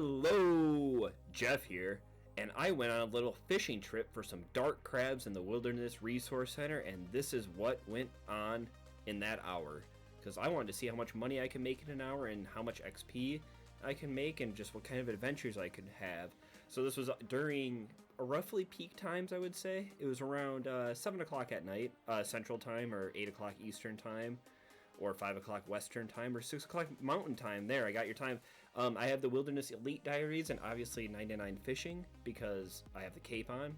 Hello, Jeff here, and I went on a little fishing trip for some dark crabs in the Wilderness Resource Center, and this is what went on in that hour. Because I wanted to see how much money I can make in an hour and how much XP I can make and just what kind of adventures I could have. So this was during roughly peak times, I would say. It was around 7 o'clock at night, Central Time, or 8 o'clock Eastern Time, or 5 o'clock Western Time, or 6 o'clock Mountain Time. There, I got your time. I have the Wilderness Elite Diaries and obviously 99 Fishing because I have the cape on.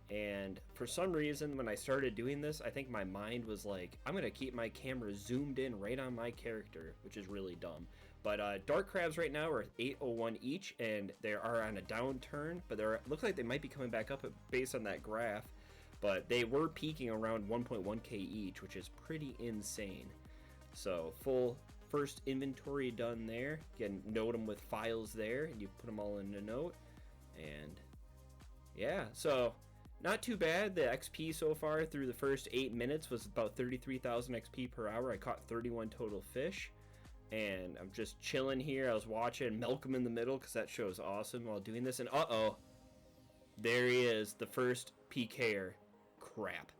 And for some reason, when I started doing this, I think my mind was like, I'm going to keep my camera zoomed in right on my character, which is really dumb. But dark crabs right now are 801 each, and they are on a downturn, but they look like they might be coming back up based on that graph. But they were peaking around 1.1k each, which is pretty insane. So full first inventory done there. Again, note them with files there, and you put them all in a note. And yeah, so not too bad. The XP so far through the first 8 minutes was about 33,000 XP per hour. I caught 31 total fish, and I'm just chilling here. I was watching Malcolm in the Middle because that show is awesome while doing this, and there he is, the first PKer. Crap.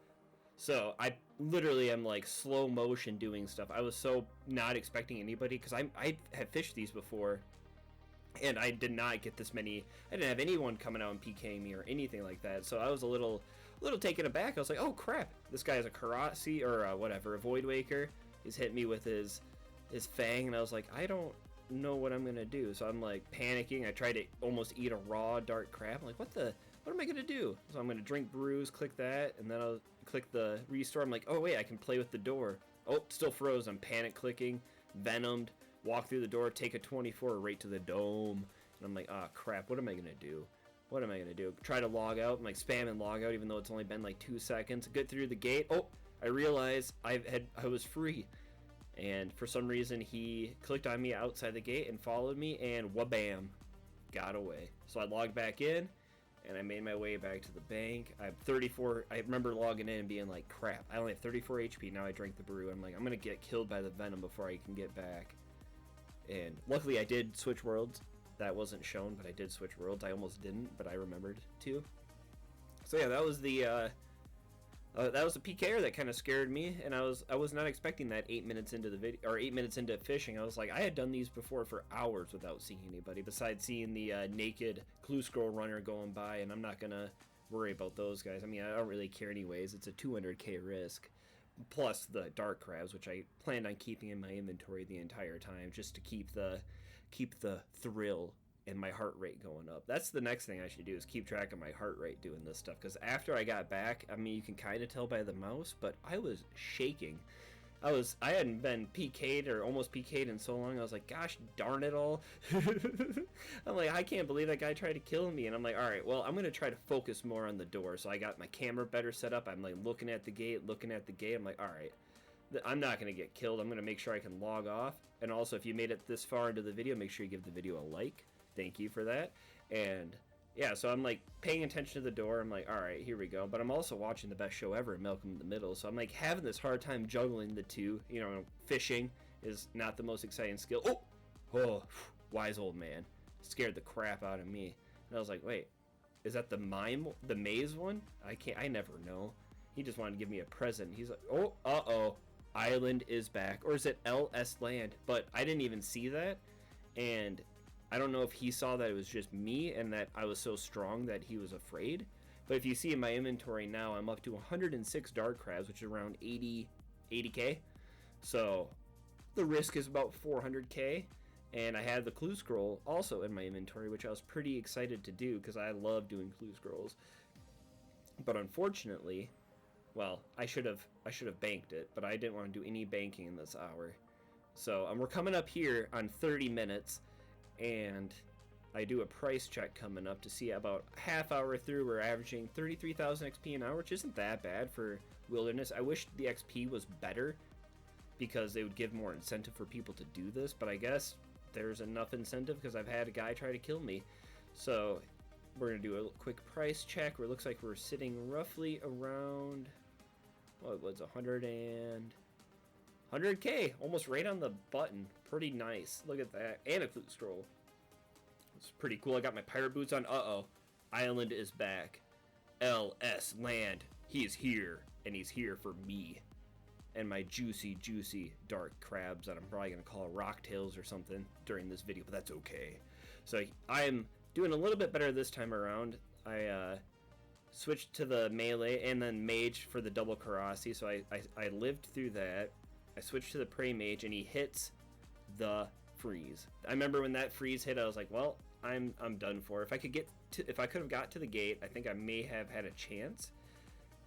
So I literally am like slow motion doing stuff. I was so not expecting anybody because I have fished these before, and I did not get this many. I didn't have anyone coming out and PKing me or anything like that. So I was a little taken aback. I was like, oh crap, this guy is a Karate or whatever, a Void Waker. He's hit me with his fang, and I was like, I don't know what I'm gonna do. So I'm like panicking. I tried to almost eat a raw dark crab. I'm like, what am I gonna do? So I'm gonna drink brews, click that, and then I'll click the restore. I'm like, oh wait, I can play with the door. Oh, still froze. I'm panic clicking, venomed, walk through the door, take a 24 right to the dome. And I'm like, oh crap, what am I gonna do? What am I gonna do? Try to log out. I'm like spamming log out even though it's only been like 2 seconds. Get through the gate. Oh, I realized I was free. And for some reason he clicked on me outside the gate and followed me, and wabam, got away. So I logged back in, and I made my way back to the bank. I have 34. I remember logging in and being like, crap, I only have 34 HP. Now I drank the brew. I'm like, I'm going to get killed by the venom before I can get back. And luckily I did switch worlds. That wasn't shown, but I did switch worlds. I almost didn't, but I remembered to. So yeah, that was the PKer that kind of scared me, and I was not expecting that 8 minutes into the video, or 8 minutes into fishing. I was like, I had done these before for hours without seeing anybody, besides seeing the naked clue scroll runner going by, and I'm not gonna worry about those guys. I mean, I don't really care anyways. It's a 200k risk, plus the dark crabs, which I planned on keeping in my inventory the entire time, just to keep the thrill and my heart rate going up. That's the next thing I should do, is keep track of my heart rate doing this stuff, because after I got back, I mean, you can kind of tell by the mouse, but I was shaking. I hadn't been PK'd or almost PK'd in so long. I was like, gosh darn it all. I'm like, I can't believe that guy tried to kill me. And I'm like, all right, well, I'm going to try to focus more on the door. So I got my camera better set up. I'm like looking at the gate. I'm like, all right, I'm not going to get killed. I'm going to make sure I can log off. And also, if you made it this far into the video, make sure you give the video a like. Thank you for that. And yeah, so I'm like paying attention to the door. I'm like, all right, here we go. But I'm also watching the best show ever, Malcolm in the Middle. So I'm like having this hard time juggling the two. You know, fishing is not the most exciting skill. Oh, wise old man. Scared the crap out of me. And I was like, wait, is that the maze one? I never know. He just wanted to give me a present. He's like, oh, island is back. Or is it LS land? But I didn't even see that. And I don't know if he saw that it was just me and that I was so strong that he was afraid. But if you see in my inventory now, I'm up to 106 dark crabs, which is around 80k. So the risk is about 400k. And I had the clue scroll also in my inventory, which I was pretty excited to do because I love doing clue scrolls. But unfortunately, well, I should have banked it, but I didn't want to do any banking in this hour. So we're coming up here on 30 minutes. And I do a price check coming up to see about half hour through, we're averaging 33,000 XP an hour, which isn't that bad for Wilderness. I wish the XP was better because they would give more incentive for people to do this, but I guess there's enough incentive because I've had a guy try to kill me. So we're going to do a quick price check where it looks like we're sitting roughly around, what was 100K, almost right on the button. Pretty nice. Look at that. And a clue scroll. It's pretty cool. I got my pirate boots on. Uh-oh. Island is back. LS Land. He is here. And he's here for me. And my juicy, juicy dark crabs that I'm probably going to call rocktails or something during this video, but that's okay. So I am doing a little bit better this time around. I switched to the melee and then mage for the double karate, so I lived through that. I switched to the prey mage and he hits the freeze. I remember when that freeze hit, I was like, well, I'm done for. If I could have got to the gate, I think I may have had a chance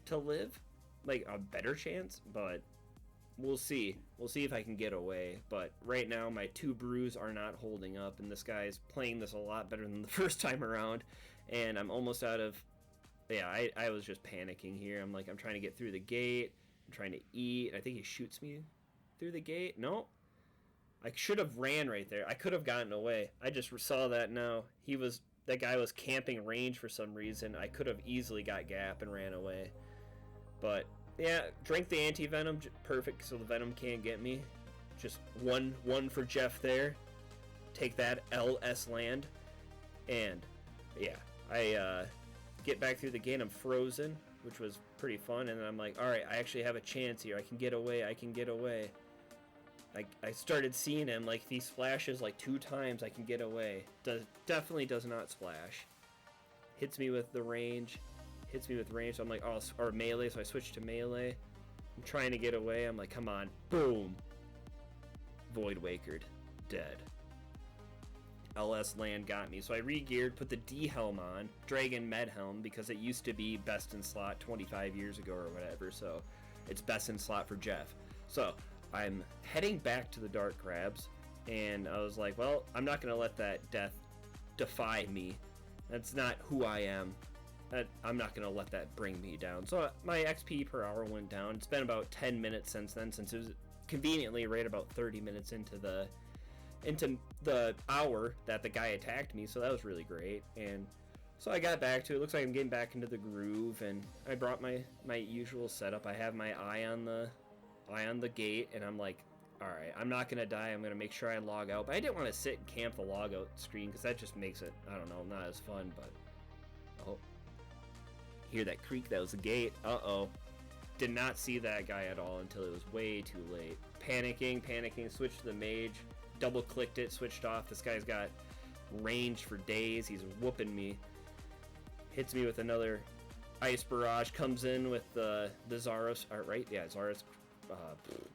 to live, like a better chance, but we'll see. We'll see if I can get away. But right now, my 2 brews are not holding up, and this guy's playing this a lot better than the first time around, and I'm almost out of... Yeah, I was just panicking here. I'm trying to get through the gate. I'm trying to eat. I think he shoots me through the gate. No. I should have ran right there. I could have gotten away. I just saw that now. That guy was camping range for some reason. I could have easily got gap and ran away. But yeah, drank the anti-venom, perfect, so the venom can't get me. Just one for Jeff there. Take that, LS Land. And yeah, I get back through the gate. I'm frozen, which was pretty fun. And then I'm like, all right, I actually have a chance here. I can get away. I can get away. I started seeing him, like, if he splashes like 2 times, I can get away. Definitely does not splash. Hits me with the range. Hits me with range, so I'm like, oh, or melee, so I switched to melee. I'm trying to get away. I'm like, come on. Boom. Void Wakered. Dead. LS Land got me. So I re-geared, put the D helm on, Dragon Med helm, because it used to be best in slot 25 years ago or whatever, so it's best in slot for Jeff. So I'm heading back to the Dark Crabs, and I was like, well, I'm not going to let that death defy me. That's not who I am. I'm not going to let that bring me down. So my XP per hour went down. It's been about 10 minutes since then, since it was conveniently right about 30 minutes into the hour that the guy attacked me, so that was really great. And so I got back to it. Looks like I'm getting back into the groove, and I brought my usual setup. I have my eye on the gate, and I'm like, all right, I'm not gonna die. I'm gonna make sure I log out. But I didn't want to sit and camp the logout screen because that just makes it, I don't know, not as fun. But oh, hear that creak? That was the gate. Uh-oh. Did not see that guy at all until it was way too late. Panicking, switched to the mage, double clicked it, switched off. This guy's got range for days. He's whooping me. Hits me with another ice barrage, comes in with the Zaros, right? Yeah, Zaros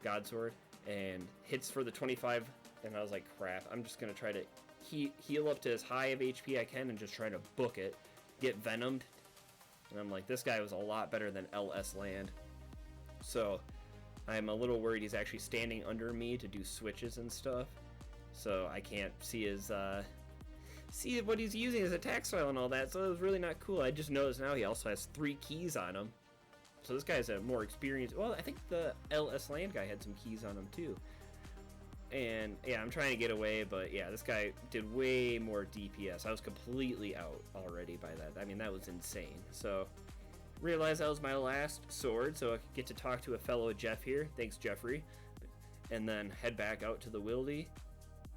God Sword, and hits for the 25, and I was like, crap, I'm just gonna try to heal up to as high of HP I can and just try to book it, get venomed. And I'm like, this guy was a lot better than LS Land. So I'm a little worried he's actually standing under me to do switches and stuff. So I can't see his see what he's using, his attack style and all that. So it was really not cool. I just noticed now he also has 3 keys on him. So this guy's a more experienced. Well, I think the LS Land guy had some keys on him too. And yeah, I'm trying to get away, but yeah, this guy did way more DPS. I was completely out already by that. I mean, that was insane. So realized that was my last sword, so I could get to talk to a fellow Jeff here. Thanks, Jeffrey. And then head back out to the wildy.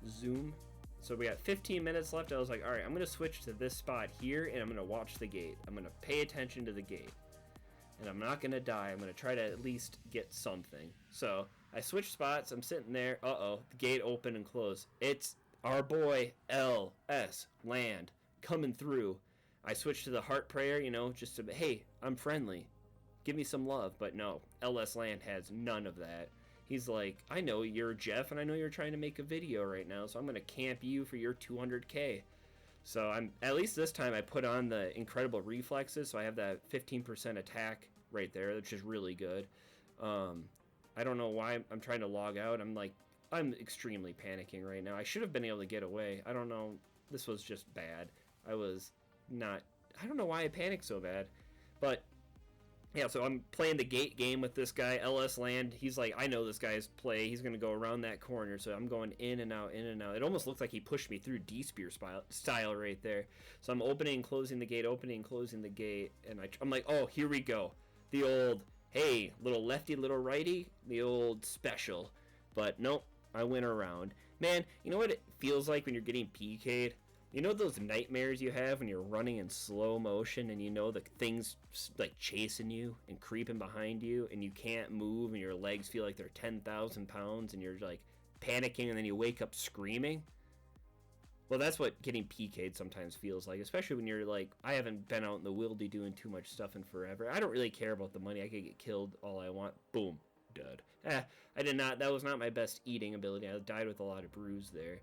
Zoom. So we got 15 minutes left. I was like, all right, I'm going to switch to this spot here, and I'm going to watch the gate. I'm going to pay attention to the gate. And I'm not going to die. I'm going to try to at least get something. So I switched spots. I'm sitting there. Uh-oh. The gate open and close. It's our boy, LS Land, coming through. I switched to the heart prayer, you know, just to, hey, I'm friendly. Give me some love. But no, LS Land has none of that. He's like, I know you're Jeff, and I know you're trying to make a video right now, so I'm going to camp you for your 200K. So at least this time I put on the incredible reflexes, so I have that 15% attack right there, which is really good. I don't know why I'm trying to log out. I'm extremely panicking right now. I should have been able to get away. I don't know. This was just bad. I don't know why I panicked so bad. But yeah, so I'm playing the gate game with this guy, LS Land. He's like, I know this guy's play. He's going to go around that corner, so I'm going in and out, in and out. It almost looks like he pushed me through D-Spear style right there. So I'm opening and closing the gate, opening and closing the gate, and I'm like, oh, here we go. The old, hey, little lefty, little righty, the old special. But nope, I went around. Man, you know what it feels like when you're getting PK'd? You know those nightmares you have when you're running in slow motion and you know the things like chasing you and creeping behind you and you can't move and your legs feel like they're 10,000 pounds and you're like panicking and then you wake up screaming? Well, that's what getting PK'd sometimes feels like, especially when you're like, I haven't been out in the wildy doing too much stuff in forever. I don't really care about the money. I could get killed all I want. Boom. Dead. I did not. That was not my best eating ability. I died with a lot of bruise there.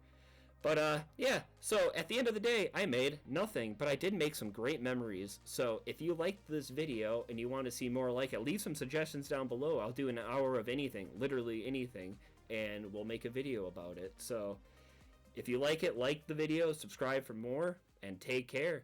But yeah, so at the end of the day, I made nothing, but I did make some great memories. So if you liked this video and you want to see more like it, leave some suggestions down below. I'll do an hour of anything, literally anything, and we'll make a video about it. So if you like it, like the video, subscribe for more, and take care.